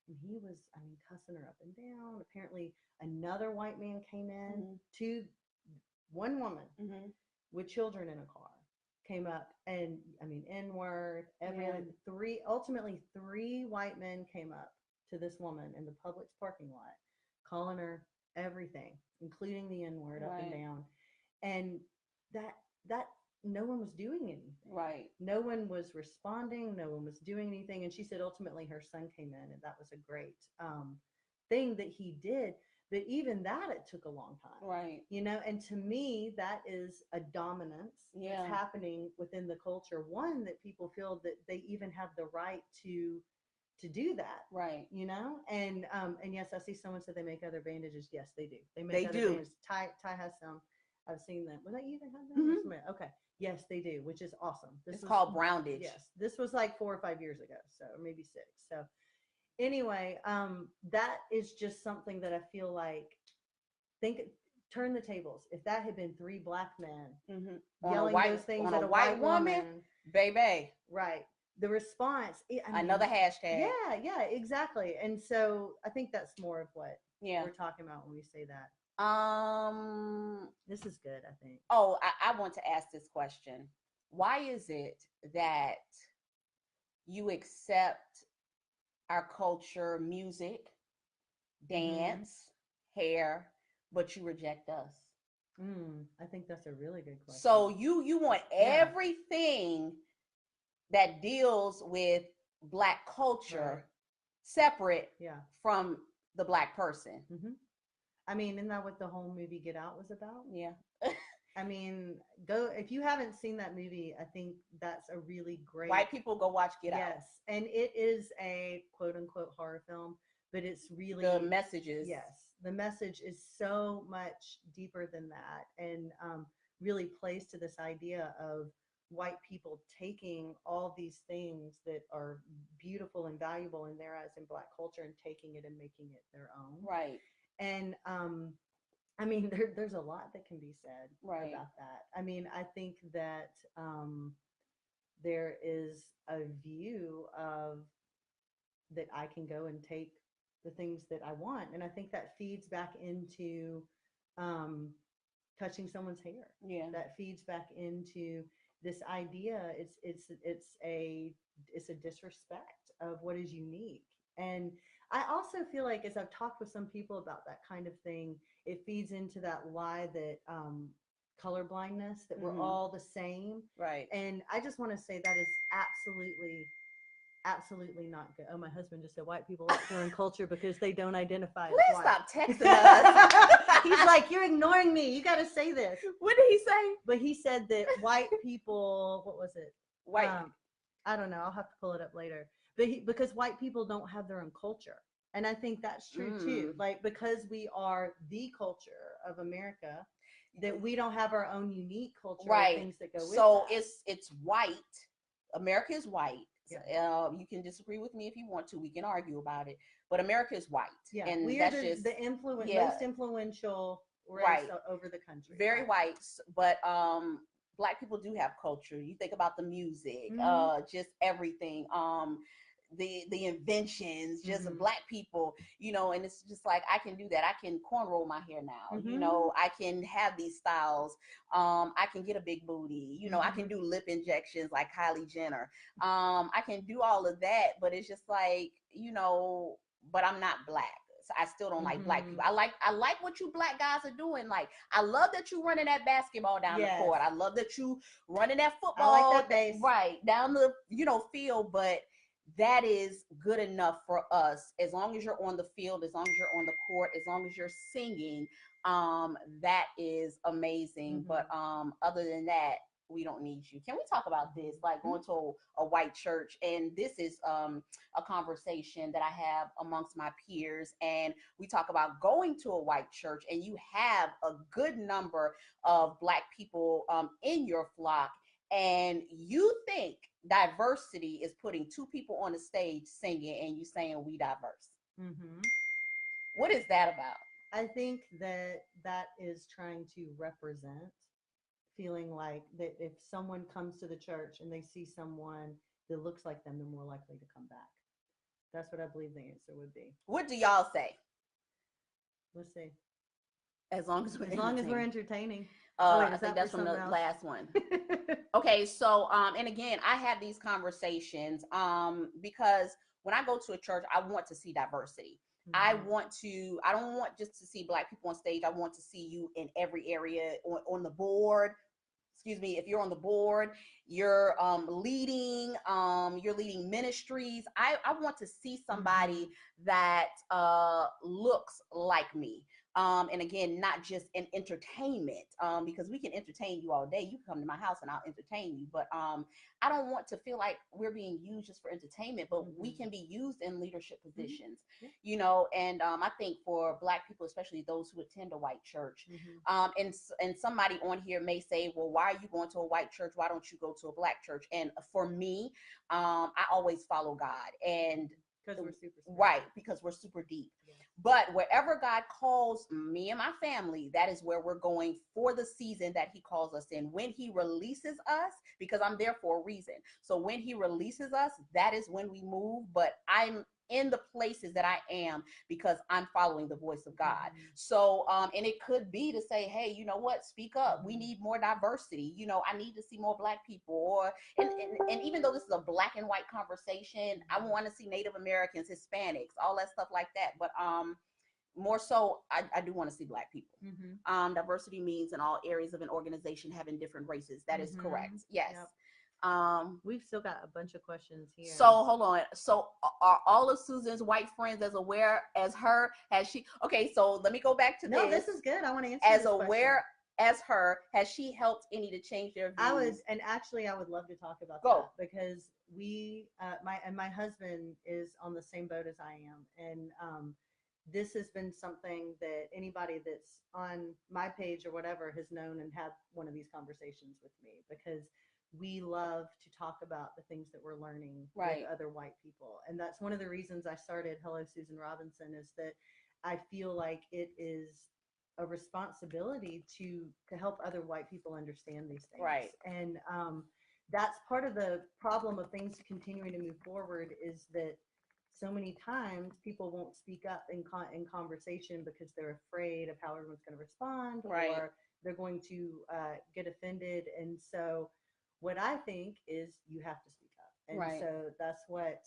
And he was, I mean, cussing her up and down. Apparently, another white man came in to one woman with children in a car, came up, and I mean, N-word, ultimately three white men came up to this woman in the Publix parking lot, calling her everything, including the N-word up and down. And that no one was doing anything. Right. No one was responding. No one was doing anything. And she said ultimately her son came in, and that was a great thing that he did. But even that, it took a long time. Right. And to me, that is a dominance that's happening within the culture. One, that people feel that they even have the right to do that. Right. And yes, I see someone said they make other bandages. Yes, they do. They make they other do. bandages. Ty has some. I've seen them. Was that you that had them? Mm-hmm. Okay. Yes, they do, which is awesome. It's called Broundage. Yes. This was like 4 or 5 years ago. So maybe 6. So anyway, that is just something that I feel like, turn the tables. If that had been 3 black men yelling those things at a white woman, baby. Right. The response, another hashtag. Yeah, exactly. And so I think that's more of what we're talking about when we say that. This is good, I think. Oh, I want to ask this question. Why is it that you accept our culture, music, dance, hair, but you reject us? I think that's a really good question. So you want everything that deals with Black culture separate from the Black person. I mean, isn't that what the whole movie Get Out was about? Yeah. I mean, if you haven't seen that movie, I think that's a really great. White people go watch Get Out. Yes, and it is a quote unquote horror film, but it's really the messages. Yes, the message is so much deeper than that, and really plays to this idea of white people taking all these things that are beautiful and valuable in their eyes in Black culture and taking it and making it their own. Right. And I mean, there's a lot that can be said about that. I mean, I think that there is a view of that I can go and take the things that I want, and I think that feeds back into touching someone's hair. Yeah, that feeds back into this idea. It's a disrespect of what is unique. And I also feel like, as I've talked with some people about that kind of thing, it feeds into that lie that color blindness, that we're all the same. Right. And I just want to say that is absolutely not good. Oh, my husband just said white people like their own culture because they don't identify as Please white. Stop texting us. He's like, you're ignoring me. You got to say this. What did he say? But he said that white people, what was it? White. I don't know. I'll have to pull it up later. But because white people don't have their own culture. And I think that's true too. Like, because we are the culture of America, that we don't have our own unique culture, right? Things that go with so that. it's white. America is white. Yeah. You can disagree with me if you want to. We can argue about it. But America is white. Yeah, and we that's are just the most influential race over the country. Very white, but Black people do have culture. You think about the music, just everything. The inventions, just Black people, and it's just like, I can do that. I can cornrow my hair now, I can have these styles. I can get a big booty, I can do lip injections like Kylie Jenner. I can do all of that, but it's just like, but I'm not Black. So I still don't like Black people. I like what you Black guys are doing. Like, I love that you running that basketball down the court. I love that you running that football. I like that base. Right down the field, but that is good enough for us. As long as you're on the field, as long as you're on the court, as long as you're singing, that is amazing. But other than that, we don't need you. Can we talk about this? Like, going to a white church, and this is a conversation that I have amongst my peers, and we talk about going to a white church, and you have a good number of Black people in your flock, and you think diversity is putting 2 people on the stage singing, and you saying we diverse. What is that about? I think that is trying to represent, feeling like that if someone comes to the church and they see someone that looks like them, they're more likely to come back. That's what I believe the answer would be. What do y'all say? Let's see. As long as we're entertaining. I think that's from the last one. Okay, so and again, I have these conversations because when I go to a church, I want to see diversity. I don't want just to see Black people on stage. I want to see you in every area on the board. Excuse me, if you're on the board, you're leading ministries. I want to see somebody that looks like me. And again, not just in entertainment, because we can entertain you all day. You can come to my house and I'll entertain you. But I don't want to feel like we're being used just for entertainment, but we can be used in leadership positions, you know. And I think for Black people, especially those who attend a white church, and somebody on here may say, well, why are you going to a white church? Why don't you go to a Black church? And for me, I always follow God. And because we're super smart. Right, because we're super deep. Yeah. But wherever God calls me and my family, that is where we're going for the season that he calls us in. When he releases us, because I'm there for a reason. So when he releases us, that is when we move. But I'm in the places that I am because I'm following the voice of God. So, and it could be to say, hey, you know what, speak up. We need more diversity. You know, I need to see more Black people. Or, and even though this is a Black and white conversation, I want to see Native Americans, Hispanics, all that stuff like that. But, more so, I do want to see Black people. Diversity means in all areas of an organization having different races. That is correct. Yes. Yep. We've still got a bunch of questions here. So hold on. So are all of Susan's white friends as aware as her? Has she? Okay, so let me go back to this. No, this is good. I want to answer as this aware question. As her. Has she helped any to change their views? I would love to talk about that because we, my husband is on the same boat as I am, and this has been something that anybody that's on my page or whatever has known and had one of these conversations with me, because we love to talk about the things that we're learning with other white people. And that's one of the reasons I started Hello Susan Robinson, is that I feel like it is a responsibility to help other white people understand these things. Right. And that's part of the problem of things continuing to move forward, is that so many times people won't speak up in conversation because they're afraid of how everyone's going to respond, or they're going to get offended. And so what I think is you have to speak up. And so that's what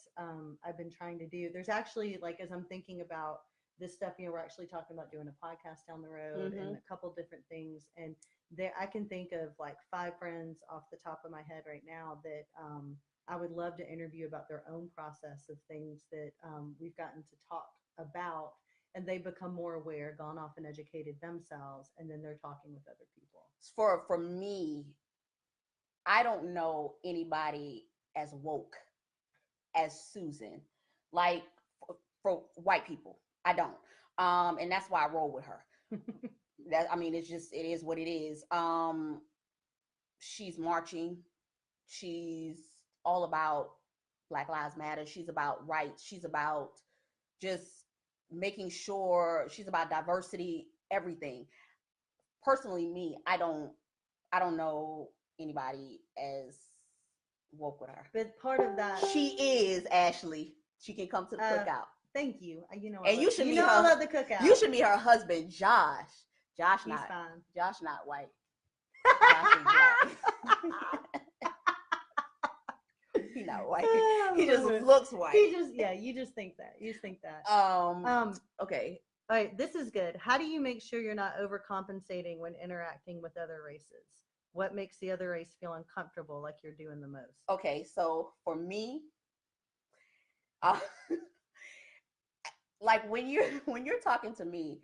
I've been trying to do. There's actually, like, as I'm thinking about this stuff, you know, we're actually talking about doing a podcast down the road and a couple different things. And there, I can think of like 5 friends off the top of my head right now that I would love to interview about their own process of things that we've gotten to talk about, and they become more aware, gone off and educated themselves, and then they're talking with other people. For me, I don't know anybody as woke as Susan, like for white people. I don't. And that's why I roll with her. It's just, it is what it is. She's marching. She's all about Black Lives Matter. She's about rights. She's about just making sure, she's about diversity, everything. Personally, me, I don't know anybody as woke with her. But part of that, she is Ashley. She can come to the cookout. Thank you. You know, and you should meet her. I love the cookout. You should meet her husband, Josh. Josh He's not fine. Josh not white. Josh is black. He not white. He just looks white. You just think that. You just think that. Okay. All right, this is good. How do you make sure you're not overcompensating when interacting with other races? What makes the other race feel uncomfortable, like you're doing the most? Okay, so for me, like when you're talking to me,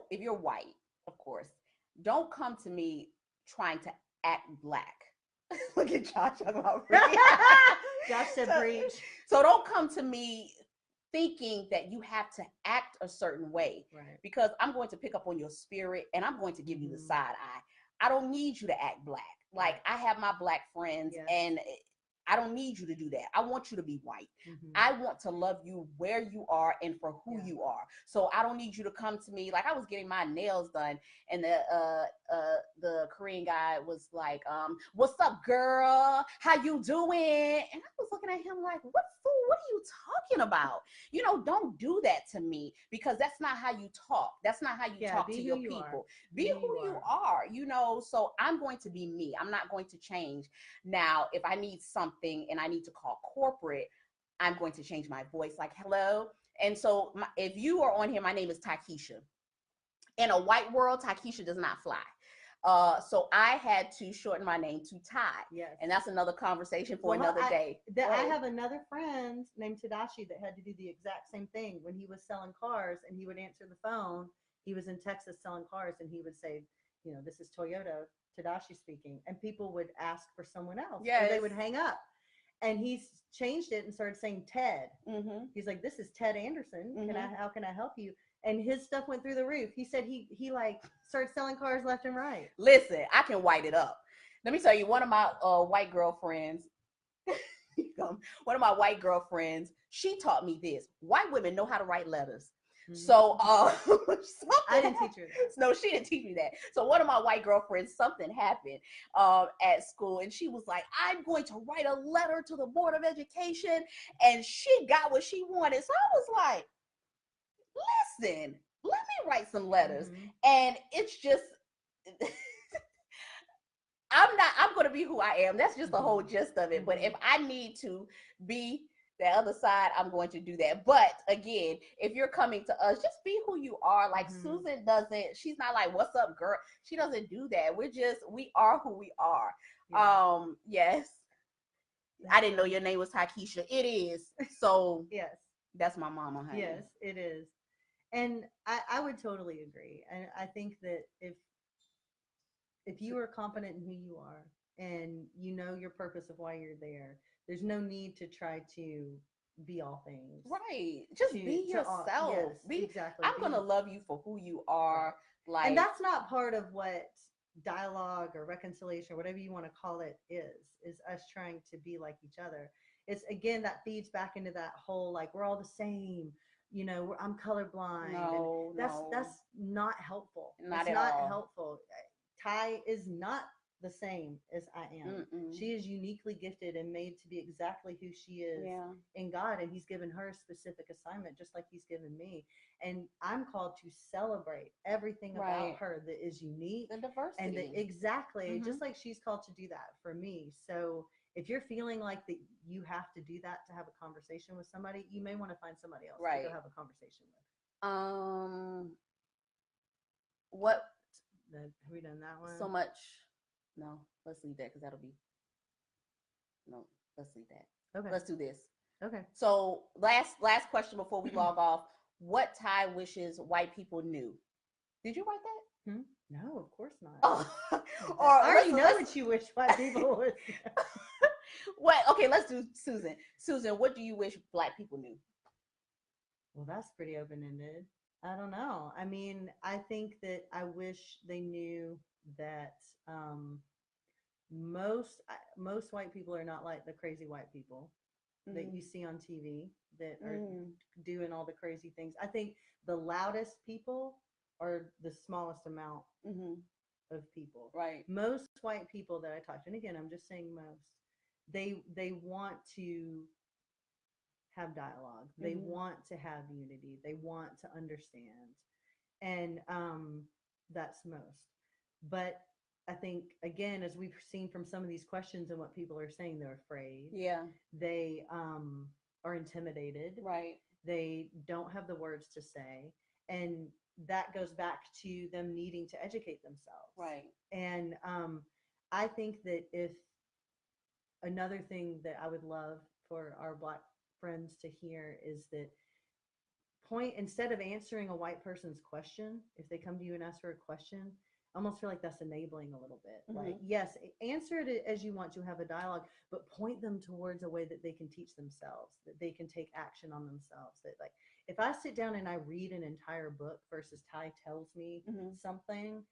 if you're white, of course, don't come to me trying to act Black. Look at Josh. Josh said breach. So don't come to me thinking that you have to act a certain way, because I'm going to pick up on your spirit and I'm going to give you the side eye. I don't need you to act Black. Like, I have my Black friends, and I don't need you to do that. I want you to be white. I want to love you where you are and for who you are. So I don't need you to come to me. Like, I was getting my nails done, and the Korean guy was like, what's up, girl? How you doing? And I was looking at him like, what are you talking about? You know, don't do that to me, because that's not how you talk. That's not how you talk to your people. Be who you are, you know. So I'm going to be me. I'm not going to change. Now, if I need something and I need to call corporate, I'm going to change my voice, like, hello. And so if you are on here, my name is Takesha. In a white world, Takesha does not fly. So I had to shorten my name to Ty. Yes. And that's another conversation for another day. I have another friend named Tadashi that had to do the exact same thing when he was selling cars, and he would answer the phone he was in Texas selling cars, and he would say, this is Toyota, Tadashi speaking, and people would ask for someone else, or they would hang up. And he's changed it and started saying Ted. He's like, this is Ted Anderson. How can I help you? And his stuff went through the roof. He said he like started selling cars left and right. Listen, I can white it up. Let me tell you, one of my white girlfriends, she taught me this. White women know how to write letters. So I didn't teach her that. No, she didn't teach me that. So one of my white girlfriends, something happened at school, and she was like, I'm going to write a letter to the Board of Education, and she got what she wanted. So I was like, listen, let me write some letters. And it's just I'm going to be who I am. That's just the whole gist of it. But if I need to be the other side, I'm going to do that. But again, if you're coming to us, just be who you are. Like Susan doesn't, she's not like, what's up, girl? She doesn't do that. We are who we are. Yeah. Yes. I didn't know your name was Takesha. It is. So yes, that's my mama, honey. Yes, it is. And I would totally agree. And I think that if you are confident in who you are and you know your purpose of why you're there, there's no need to try to be all things. Right. Just be yourself. Yes, exactly. I'm going to love you for who you are. Right. Like, and that's not part of what dialogue or reconciliation or whatever you want to call it is us trying to be like each other. It's, again, that feeds back into that whole, like, we're all the same. I'm colorblind. No, that's not helpful. It's not helpful. Ty is not the same as I am. She is uniquely gifted and made to be exactly who she is in God, and he's given her a specific assignment just like he's given me. And I'm called to celebrate everything about her that is unique. The diversity. And exactly, just like she's called to do that for me. So if you're feeling like that you have to do that to have a conversation with somebody, you may want to find somebody else to go have a conversation with. What? Have we done that one? So much. No, let's leave that because let's leave that. Okay. Let's do this. Okay. So last question before we log off. What Ty wishes white people knew? Did you write that? No, of course not. Oh. Or I already know what you wish white people would. What? Okay, let's do Susan. Susan, what do you wish Black people knew? Well, that's pretty open-ended. I don't know. I mean, I think that I wish they knew that most white people are not like the crazy white people that you see on TV that are doing all the crazy things. I think the loudest people are the smallest amount of people. Right. Most white people that I talk to, and again, I'm just saying most, they want to have dialogue. They want to have unity. They want to understand. And that's most. But I think, again, as we've seen from some of these questions and what people are saying, they're afraid. Yeah. They are intimidated. Right. They don't have the words to say. And that goes back to them needing to educate themselves. Right. And I think that if another thing that I would love for our Black friends to hear is that instead of answering a white person's question, if they come to you and ask for a question, I almost feel like that's enabling a little bit. Like, yes, answer it as you want to have a dialogue, but point them towards a way that they can teach themselves, that they can take action on themselves. That, like, if I sit down and I read an entire book versus Ty tells me something,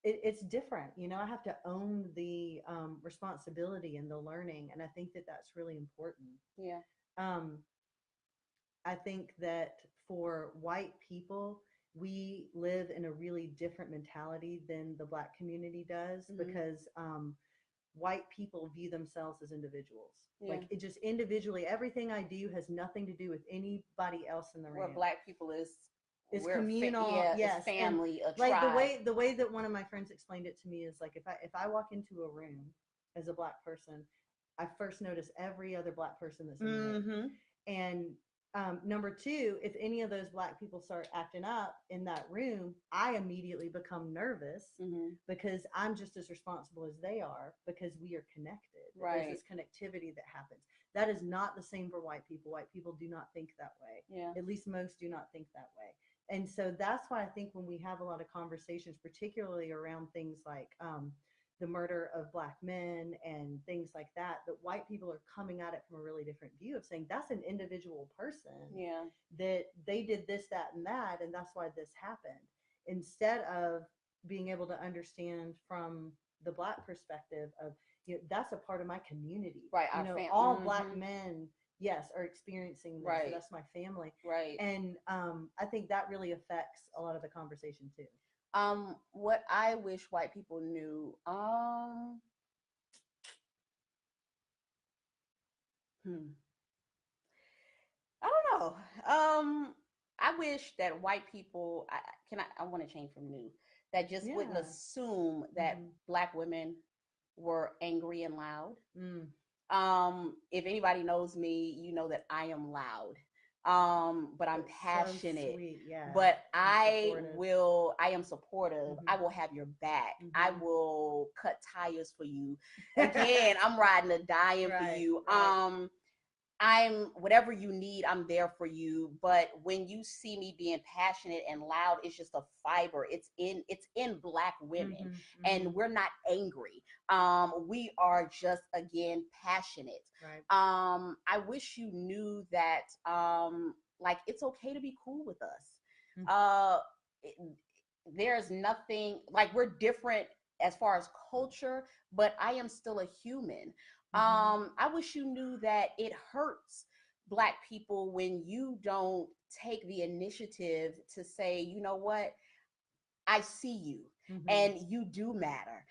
it's different. I have to own the responsibility and the learning. And I think that that's really important. Yeah. I think that for white people, we live in a really different mentality than the Black community does because white people view themselves as individuals. Yeah. Like, it just individually, everything I do has nothing to do with anybody else in the room. Where Black people is communal. Yes. It's family, and a tribe. Like the way that one of my friends explained it to me is like, if I walk into a room as a Black person, I first notice every other Black person that's in the room. And number two, if any of those Black people start acting up in that room, I immediately become nervous because I'm just as responsible as they are because we are connected. Right. There's this connectivity that happens. That is not the same for white people. White people do not think that way. Yeah. At least most do not think that way. And so that's why I think when we have a lot of conversations, particularly around things like the murder of Black men and things like that, that white people are coming at it from a really different view of saying that's an individual person. Yeah. That they did this, that, and that's why this happened. Instead of being able to understand from the Black perspective of, that's a part of my community. Right. All Black men, yes, are experiencing this. Right. So that's my family. Right. And I think that really affects a lot of the conversation too. What I wish white people knew, I don't know. I wish that white people, I want to change from new, that just wouldn't assume that Black women were angry and loud. If anybody knows me, you know that I am loud. But I'm passionate. So yeah. But I am supportive. I will have your back. I will cut tires for you. Again, I'm riding or dying for you. I'm whatever you need, I'm there for you. But when you see me being passionate and loud, it's just a fiber. It's in Black women, and we're not angry. We are just, again, passionate. Right. I wish you knew that like, it's okay to be cool with us. There's nothing, like, we're different as far as culture, but I am still a human. I wish you knew that it hurts Black people when you don't take the initiative to say, you know what, I see you, and you do matter.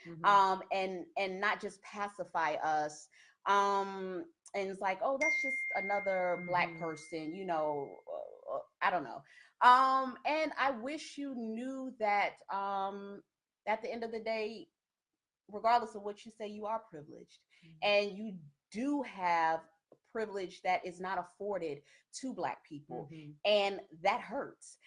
And not just pacify us. And it's like, oh, that's just another Black person, I don't know. And I wish you knew that at the end of the day, regardless of what you say, you are privileged, and you do have privilege that is not afforded to Black people, and that hurts.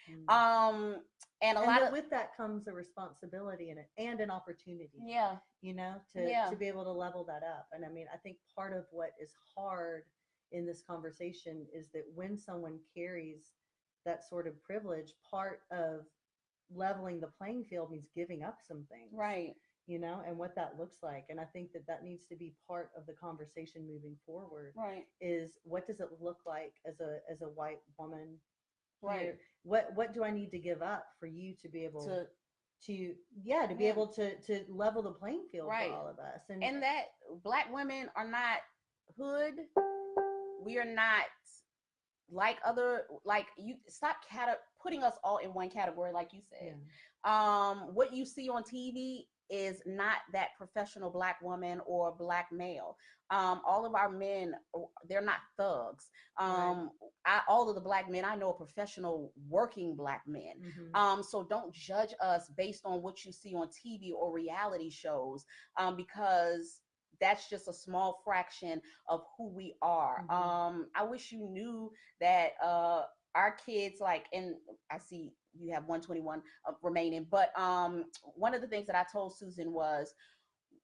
And with that comes a responsibility and an opportunity. Yeah. To be able to level that up. And I mean, I think part of what is hard in this conversation is that when someone carries that sort of privilege, part of leveling the playing field means giving up some things. Right. And what that looks like. And I think that needs to be part of the conversation moving forward. Right. Is what does it look like as a white woman? Right. What do I need to give up for you to be able to be able to level the playing field for all of us? And that Black women are not hood. We are not like other, like, you stop putting us all in one category, like you said. What you see on TV is not that professional Black woman or Black male. All of our men, they're not thugs. All of the Black men I know are professional working Black men. So don't judge us based on what you see on TV or reality shows, because that's just a small fraction of who we are. I wish you knew that our kids, like, and I see you have 121 remaining, but one of the things that I told Susan was,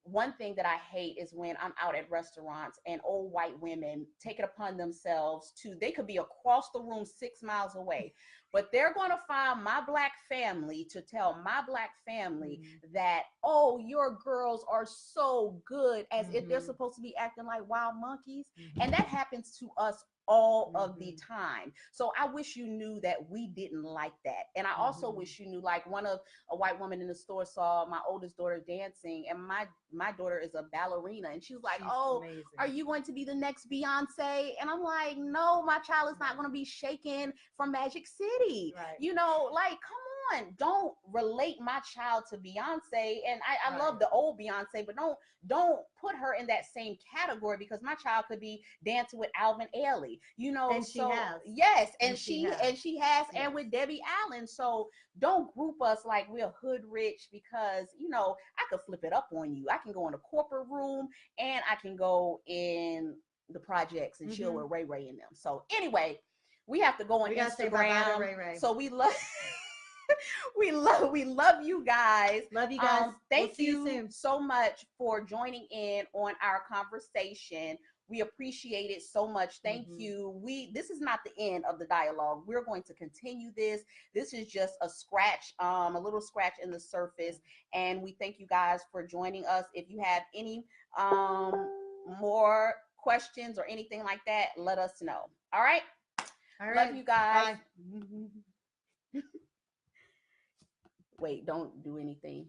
one thing that I hate is when I'm out at restaurants and old white women take it upon themselves they could be across the room 6 miles away, but they're going to find my Black family to tell my Black family that, oh, your girls are so good, as if they're supposed to be acting like wild monkeys. And that happens to us all of the time. So I wish you knew that we didn't like that. And I also wish you knew, like, a white woman in the store saw my oldest daughter dancing, and my daughter is a ballerina, and she was like, she's oh, amazing. Are you going to be the next Beyonce? And I'm like, no, my child is not going to be shaken from Magic City. Like, come on, don't relate my child to Beyonce. And I love the old Beyonce, but don't put her in that same category, because my child could be dancing with Alvin Ailey, and she has. Yes, and she has, and with Debbie Allen. So don't group us like we're hood rich, because I could flip it up on you. I can go in a corporate room, and I can go in the projects and chill with Ray Ray in them. So anyway, we have to go on Instagram. Say bye-bye to Ray Ray. So we love we love you guys. Love you guys. Thank you so much for joining in on our conversation We appreciate it so much. Thank you. This is not the end of the dialogue. We're going to continue this. This is just a scratch, a little scratch in the surface. And we thank you guys for joining us. If you have any more questions or anything like that, let us know. All right. Love you guys. Bye. Wait, don't do anything.